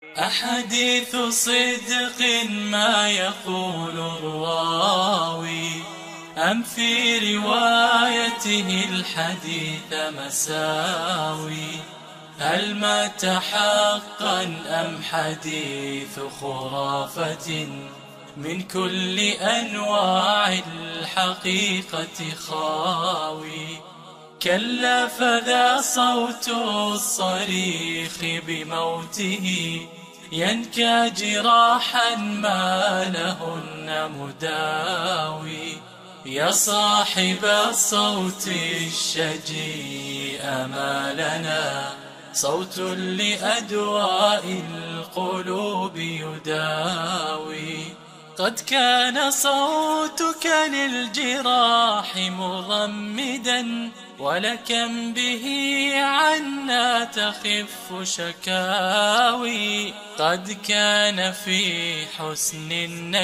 أحاديث صدق ما يقول الراوي، أم في روايته الحديث مساوي؟ هل مات حقا أم حديث خرافة؟ من كل أنواع الحقيقة خاوي. كلا فذا صوت الصريخ بموته، ينكى جراحا ما لهن مداوي. يا صاحب الصوت الشجي ما لنا صوت لأدواء القلوب يداوي. قد كان صوتك للجراح مضمدا، ولكم به عنا تخف شكاوي. قد كان في حسن النجم